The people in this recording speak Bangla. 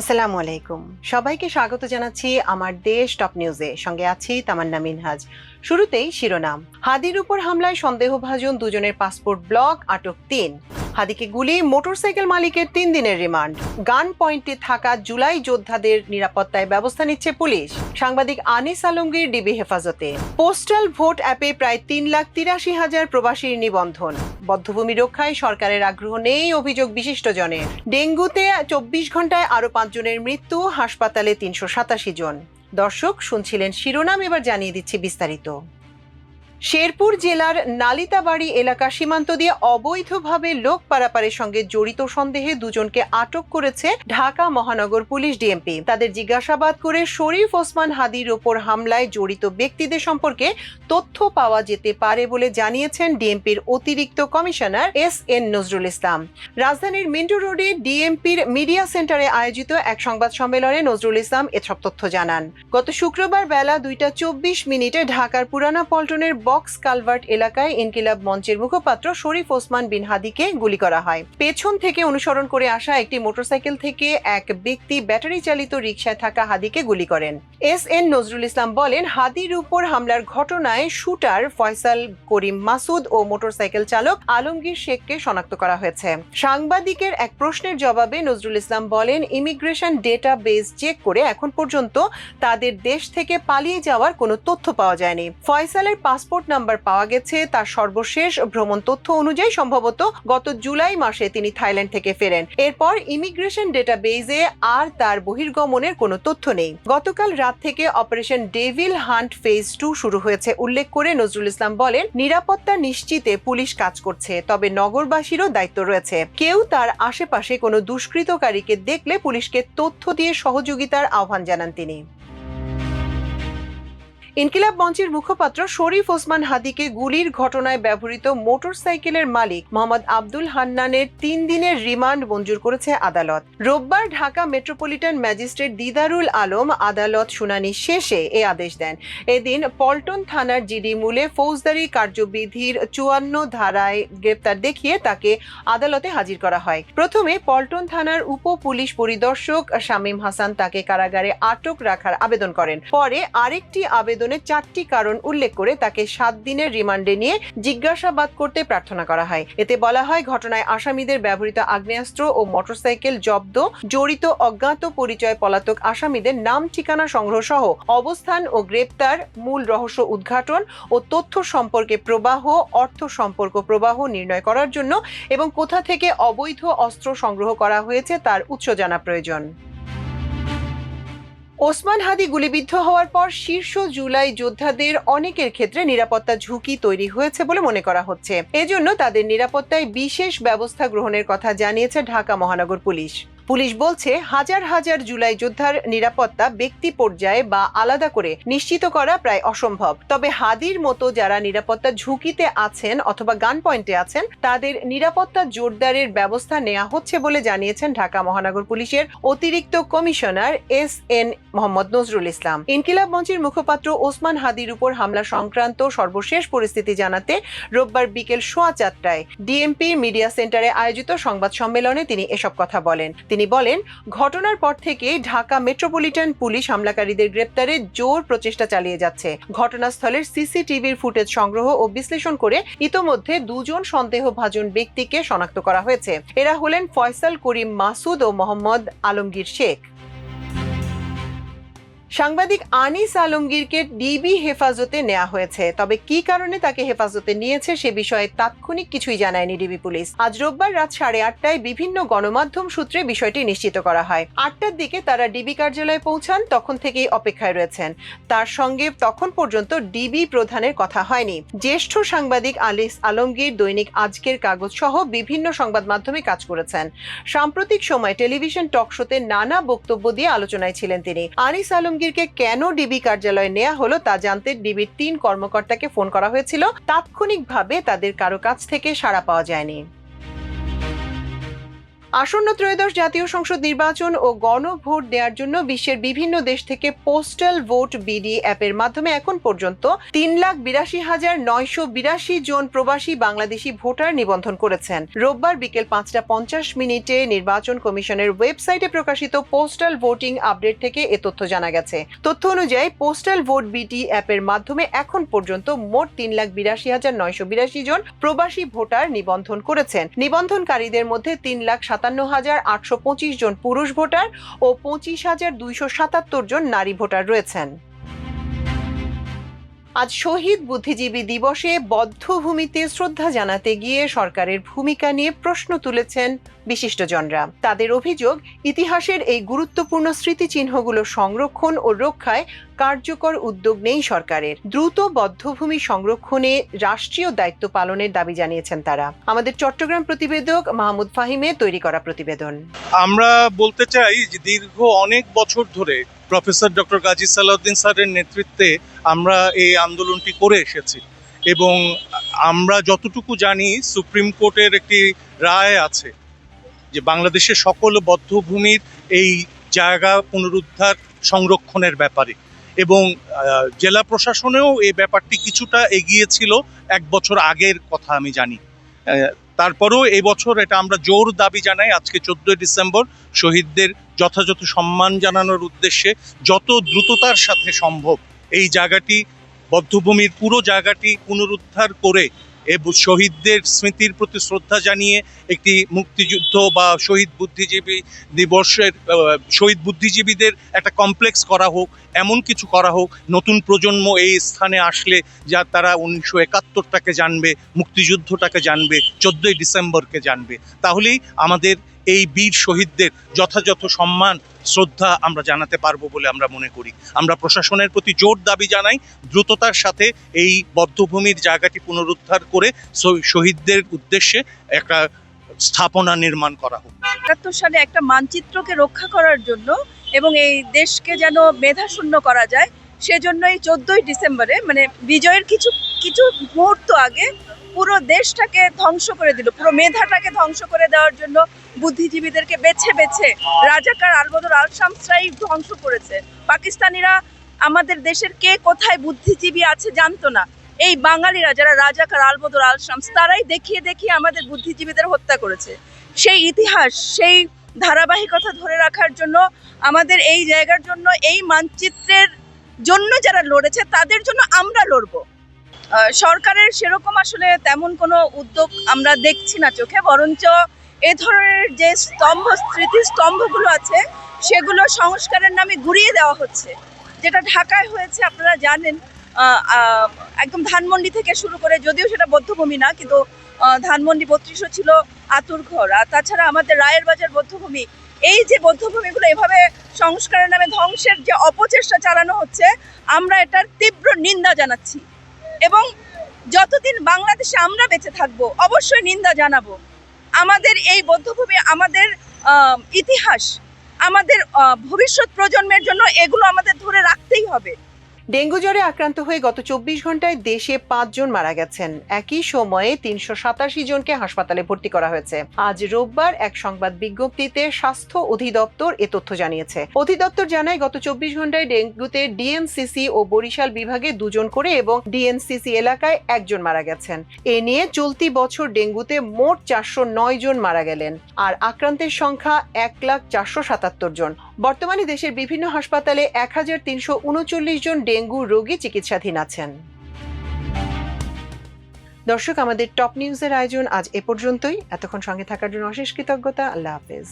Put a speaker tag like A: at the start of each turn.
A: আসসালামু আলাইকুম। সবাইকে স্বাগত জানাচ্ছি আমার দেশ টপ নিউজে। সঙ্গে আছি তামান্না মিনহাজ। শুরুতেই শিরোনাম। হাদির উপর হামলায় সন্দেহভাজন দুজনের পাসপোর্ট ব্লক, আটক ৩। হাদিকে গুলি, মোটরসাইকেল মালিকের ৩ দিনের রিমান্ড। গান পয়েন্টে থাকা জুলাই যোদ্ধাদের নিরাপত্তায় ব্যবস্থা নিচ্ছে পুলিশ। সাংবাদিক আনিস আলমগীর ডিবি হেফাজতে। পোস্টাল ভোট অ্যাপে প্রায় ৩,৮৩,০০০ প্রবাসীর নিবন্ধন। বধ্যভূমি রক্ষায় সরকারের আগ্রহ নেই, অভিযোগ বিশিষ্টজনের। ডেঙ্গুতে ২৪ ঘন্টায় আরো ৫ জনের মৃত্যু, হাসপাতালে ৩৮৭ জন। দর্শক, শুনছিলেন শিরোনাম, এবার জানিয়ে দিচ্ছি বিস্তারিত। শেরপুর জেলার নালিতাবাড়ি এলাকা সীমান্ত দিয়ে অবৈধভাবে লোক পারাপারের সঙ্গে জড়িত সন্দেহে দুজনকে আটক করেছে ঢাকা মহানগর পুলিশ ডিএমপি। তাদের জিজ্ঞাসাবাদ করে শরীফ ওসমান হাদির ওপর হামলায় জড়িত ব্যক্তিদের সম্পর্কে তথ্য পাওয়া যেতে পারে বলে জানিয়েছেন ডিএমপির অতিরিক্ত কমিশনার এস.এন. নজরুল ইসলাম। রাজধানীর মিন্টু রোডে ডিএমপির মিডিয়া সেন্টারে আয়োজিত এক সংবাদ সম্মেলনে নজরুল ইসলাম এসব তথ্য জানান। গত শুক্রবার বেলা ২টা ২৪ ঢাকার পুরানা পল্টনের বক্স কালভার্ট এলাকায় ইনকিলাব মঞ্চের মুখপাত্র শরীফ ওসমান বিন হাদিকে গুলি করা হয়। পেছন থেকে অনুসরণ করে আসা একটি মোটরসাইকেল থেকে এক ব্যক্তি ব্যাটারি চালিত রিকশায় থাকা হাদিকে গুলি করেন। এস.এন. নজরুল ইসলাম বলেন, হাদির উপর হামলার ঘটনায় শুটার ফয়সাল করিম মাসুদ ও মোটরসাইকেল চালক আলমগীর শেখকে শনাক্ত করা হয়েছে। সাংবাদিকের এক প্রশ্নের জবাবে নজরুল ইসলাম বলেন, ইমিগ্রেশন ডেটা বেস চেক করে এখন পর্যন্ত তাদের দেশ থেকে পালিয়ে যাওয়ার কোনো তথ্য পাওয়া যায়নি। ফয়সালের পাসপোর্ট নাম্বার পাওয়া গেছে। তার সর্বশেষ ভ্রমণ তথ্য অনুযায়ী সম্ভবত গত জুলাই মাসে তিনি থাইল্যান্ড থেকে ফেরেন। এরপর ইমিগ্রেশন ডেটাবেজে আর তার বহির্গমনের কোনো তথ্য নেই। গতকাল রাত থেকে অপারেশন ডেভিল হান্ট ফেজ 2 শুরু হয়েছে উল্লেখ করে নজরুল ইসলাম বলেন, নিরাপত্তা নিশ্চিতে পুলিশ কাজ করছে, তবে নগরবাসীরও দায়িত্ব রয়েছে। কেউ তার আশেপাশে কোনো দুষ্কৃতকারীকে দেখলে পুলিশকে তথ্য দিয়ে সহযোগিতার আহ্বান জানান তিনি। ইনকিলাব মঞ্চের মুখপাত্র শরীফ ওসমান হাদিকে গুলির ঘটনায় ব্যবহৃত মোটরসাইকেলের মালিক মোহাম্মদ আব্দুল হান্নানের ৩ দিনের রিমান্ড মঞ্জুর করেছে আদালত। রোববার ঢাকা মেট্রোপলিটন ম্যাজিস্ট্রেট দিদারুল আলম আদালত শুনানি শেষে এ আদেশ দেন। এদিন পল্টন থানার জিডি মূলে ফৌজদারি কার্যবিধির ৫৪ ধারায় গ্রেপ্তার দেখিয়ে তাকে আদালতে হাজির করা হয়। প্রথমে পল্টন থানার উপ পুলিশ পরিদর্শক শামীম হাসান তাকে কারাগারে আটক রাখার আবেদন করেন। পরে আরেকটি আবেদনে ৪টি কারণ উল্লেখ করে তাকে ৭ দিনের রিমান্ডে নিয়ে জিজ্ঞাসাবাদ করতে প্রার্থনা করা হয়। এতে বলা হয়, ঘটনায় আসামিদের ব্যবহৃত আগ্নেয়াস্ত্র ও মোটরসাইকেল জব্দ, জড়িত অজ্ঞাত পরিচয় পলাতক আসামিদের নাম ঠিকানা সংগ্রহ সহ অবস্থান ও গ্রেপ্তার, মূল রহস্য উদ্ঘাটন ও তথ্য সম্পর্কে প্রবাহ, অর্থ সম্পর্ক প্রবাহ নির্ণয় করার জন্য এবং কোথা থেকে অবৈধ অস্ত্র সংগ্রহ করা হয়েছে তার উৎস জানা প্রয়োজন। ওসমান হাদি গুলিবিদ্ধ হওয়ার পর শীর্ষ জুলাই যোদ্ধাদের অনেকের ক্ষেত্রে নিরাপত্তা ঝুঁকি তৈরি হয়েছে বলে মনে করা হচ্ছে। এজন্য তাদের নিরাপত্তায় বিশেষ ব্যবস্থা গ্রহণের কথা জানিয়েছে ঢাকা মহানগর পুলিশ। পুলিশ বলছে, হাজার হাজার জুলাই যোদ্ধার নিরাপত্তা ব্যক্তি পর্যায়ে বা আলাদা করে নিশ্চিত করা প্রায় অসম্ভব। তবে হাদির মতো যারা নিরাপত্তা ঝুঁকিতে আছেন অথবা গান পয়েন্টে আছেন, তাদের নিরাপত্তা জোরদারের ব্যবস্থা নেওয়া হচ্ছে বলে জানিয়েছেন ঢাকা মহানগর পুলিশের অতিরিক্ত কমিশনার এস.এন. মোহাম্মদ নজরুল ইসলাম। ইনকিলাব মঞ্চের মুখপাত্র ওসমান হাদির উপর হামলা সংক্রান্ত সর্বশেষ পরিস্থিতি জানাতে রোববার বিকেল 4:15টায় ডিএমপি মিডিয়া সেন্টারে আয়োজিত সংবাদ সম্মেলনে তিনি এসব কথা বলেন। তিনি বলেন, ঘটনার পর থেকে ঢাকা মেট্রোপলিটন পুলিশ হামলাকারীদের গ্রেপ্তারে জোর প্রচেষ্টা চালিয়ে যাচ্ছে। ঘটনাস্থলের সিসিটিভির ফুটেজ সংগ্রহ ও বিশ্লেষণ করে ইতোমধ্যে ২ জন সন্দেহভাজন ব্যক্তিকে শনাক্ত করা হয়েছে। এরা হলেন ফয়সাল করিম মাসুদ ও মোহাম্মদ আলমগীর শেখ। সাংবাদিক আনিস আলমগীরকে ডিবি হেফাজতে নেওয়া হয়েছে, তবে কি কারণে তাকে হেফাজতে নিয়েছে সে বিষয়ে তাৎক্ষণিক কিছুই জানায়নি ডিবি পুলিশ। আজ রোববার রাত 8:30টায় বিভিন্ন গণমাধ্যম সূত্রে বিষয়টি নিশ্চিত করা হয়। 8টার দিকে তারা ডিবি কার্যালয়ে পৌঁছান, তখন থেকেই অপেক্ষায় রয়েছেন। তার সঙ্গে তখন পর্যন্ত ডিবি প্রধানের কথা হয়নি। জ্যেষ্ঠ সাংবাদিক আনিস আলমগীর দৈনিক আজকের কাগজ সহ বিভিন্ন সংবাদ মাধ্যমে কাজ করেছেন। সাম্প্রতিক সময় টেলিভিশন টক শোতে নানা বক্তব্য দিয়ে আলোচনায় ছিলেন তিনি। আনিস আলমগীরকে কেন ডিবি কার্যালয়ে নেওয়া হলো তা জানতে ডিবির ৩ কর্মকর্তাকে ফোন করা হয়েছিল। তাৎক্ষণিকভাবে তাদের কারো কাছ থেকে সাড়া পাওয়া যায়নি। আসন্ন ত্রয়োদশ জাতীয় সংসদ নির্বাচন ও গণভোট দেওয়ার জন্য বিশ্বের বিভিন্ন দেশ থেকে পোস্টাল ভোট বিডি অ্যাপের মাধ্যমে এখন পর্যন্ত 3,82,982 জন প্রবাসী বাংলাদেশি ভোটার নিবন্ধন করেছেন। রোববার বিকেল 5:50 নির্বাচন কমিশনের ওয়েবসাইটে প্রকাশিত পোস্টাল ভোটিং আপডেট থেকে এ তথ্য জানা গেছে। তথ্য অনুযায়ী পোস্টাল ভোট বিডি অ্যাপের মাধ্যমে এখন পর্যন্ত মোট 3,82,982 জন প্রবাসী ভোটার নিবন্ধন করেছেন। নিবন্ধনকারীদের মধ্যে 3,57,825 জন পুরুষ ভোটার ও 25,277 জন নারী ভোটার রয়েছেন। আজ শহীদ বুদ্ধিজীবী দিবসে বধ্যভূমিতে শ্রদ্ধা জানাতে গিয়ে সরকারের ভূমিকা নিয়ে প্রশ্ন তুলেছেন বিশিষ্টজনরা। তাদের অভিযোগ, ইতিহাসের এই গুরুত্বপূর্ণ স্মৃতিচিহ্নগুলো সংরক্ষণ ও রক্ষায় কার্যকর উদ্যোগ নেই সরকারের। দ্রুত বধ্যভূমি সংরক্ষণে রাষ্ট্রীয় দায়িত্ব পালনের দাবি জানিয়েছেন তারা। আমাদের চট্টগ্রাম প্রতিবেদক মাহমুদ ফাহিমের তৈরি করা প্রতিবেদন।
B: আমরা বলতে চাই যে দীর্ঘ অনেক বছর ধরে প্রফেসর ডক্টর গাজী সালাউদ্দিন স্যারের নেতৃত্বে আমরা এই আন্দোলনটি করে এসেছি এবং আমরা যতটুকু জানি সুপ্রিম কোর্টের একটি রায় আছে যে বাংলাদেশের সকল বধ্যভূমির এই জায়গা পুনরুদ্ধার সংরক্ষণের ব্যাপারে, এবং জেলা প্রশাসনেও এই ব্যাপারটি কিছুটা এগিয়েছিল এক বছর আগের কথা আমি জানি। তারপরেও এই বছর এটা আমরা জোর দাবি জানাই, আজকে 14 ডিসেম্বর শহীদদের যথাযথ সম্মান জানানোর উদ্দেশ্যে যত দ্রুততার সাথে সম্ভব এই জায়গাটি, বধ্যভূমির পুরো জায়গাটি পুনরুদ্ধার করে এবং শহীদদের স্মৃতির প্রতি শ্রদ্ধা জানিয়ে একটি মুক্তিযুদ্ধ বা শহীদ বুদ্ধিজীবী দিবসের শহীদ বুদ্ধিজীবীদের একটা কমপ্লেক্স করা হোক, এমন কিছু করা হোক। নতুন প্রজন্ম এই স্থানে আসলে যা তারা 1971টাকে জানবে, মুক্তিযুদ্ধটাকে জানবে, 14ই ডিসেম্বরকে জানবে। তাহলেই আমাদের এই বীর শহীদদের যথাযথ সম্মান শ্রদ্ধা আমরা জানাতে পারবো বলে আমরা মনে করি। আমরা প্রশাসনের প্রতি জোর দাবি জানাই দ্রুততার সাথে এই বধ্যভূমির জায়গাটি পুনরুদ্ধার করে শহীদদের উদ্দেশ্যে একটা স্থাপনা নির্মাণ করা হোক।
C: ৭১ সালে একটা মানচিত্রকে রক্ষা করার জন্য এবং এই দেশকে যেন মেধাশূন্য করা যায়, সেজন্যই 14ই ডিসেম্বরে মানে বিজয়ের কিছু মুহূর্ত আগে পুরো দেশটাকে ধ্বংস করে দিল, পুরো মেধাটাকে ধ্বংস করে দেওয়ার জন্য বুদ্ধিজীবীদেরকে বেছে বেছে রাজাকার আলবদর আল শামসরাই ধ্বংস করেছে। পাকিস্তানিরা আমাদের দেশের কে কোথায় বুদ্ধিজীবী আছে জানতো না। এই বাঙালিরা যারা রাজাকার আলবদর আল শামস, তারাই দেখিয়ে দেখিয়ে আমাদের বুদ্ধিজীবীদের হত্যা করেছে। সেই ইতিহাস, সেই ধারাবাহিকতা ধরে রাখার জন্য আমাদের এই জায়গার জন্য, এই মানচিত্রের জন্য যারা লড়েছে তাদের জন্য আমরা লড়বো। সরকারের সেরকম আসলে তেমন কোনো উদ্যোগ আমরা দেখছি না চোখে, বরঞ্চ এ ধরনের যে স্মৃতিস্তম্ভগুলো আছে সেগুলো সংস্কারের নামে ঘুরিয়ে দেওয়া হচ্ছে। যেটা ঢাকায় হয়েছে আপনারা জানেন, একদম ধানমন্ডি থেকে শুরু করে, যদিও সেটা বধ্যভূমি না, কিন্তু ধানমন্ডি 32 ছিল আতুরঘর, আর তাছাড়া আমাদের রায়ের বাজার বধ্যভূমি। এই যে বধ্যভূমিগুলো এভাবে সংস্কারের নামে ধ্বংসের যে অপচেষ্টা চালানো হচ্ছে, আমরা এটার তীব্র নিন্দা জানাচ্ছি এবং যতদিন বাংলাদেশে আমরা বেঁচে থাকবো অবশ্যই নিন্দা জানাবো। আমাদের এই বধ্যভূমি, আমাদের ইতিহাস, আমাদের ভবিষ্যৎ প্রজন্মের জন্য এগুলো আমাদের ধরে রাখতেই হবে।
A: ডেঙ্গু জ্বরে আক্রান্ত হয়ে গত 24 ঘন্টায় দেশে 5 জন মারা গেছেন। একই সময়ে 387 জনকে হাসপাতালে ভর্তি করা হয়েছে। আজ রোববার এক সংবাদ বিজ্ঞপ্তিতে স্বাস্থ্য অধিদপ্তর এ তথ্য জানিয়েছে। অধিদপ্তর জানায়, গত 24 ঘন্টায় ডেঙ্গুতে ডিএনসিসি ও বরিশাল বিভাগে 2 জন করে এবং ডিএনসিসি এলাকায় 1 জন মারা গেছেন। এ নিয়ে চলতি বছর ডেঙ্গুতে মোট 409 জন মারা গেলেন, আর আক্রান্তের সংখ্যা 1,04,77 জন। বর্তমানে দেশের বিভিন্ন হাসপাতালে 1,339 জন ডেঙ্গু রোগী চিকিৎসাধীন আছেন। দর্শক, আমাদের টপ নিউজের আয়োজন আজ এ পর্যন্তই। এতক্ষণ সঙ্গে থাকার জন্য অশেষ কৃতজ্ঞতা। আল্লাহ হাফেজ।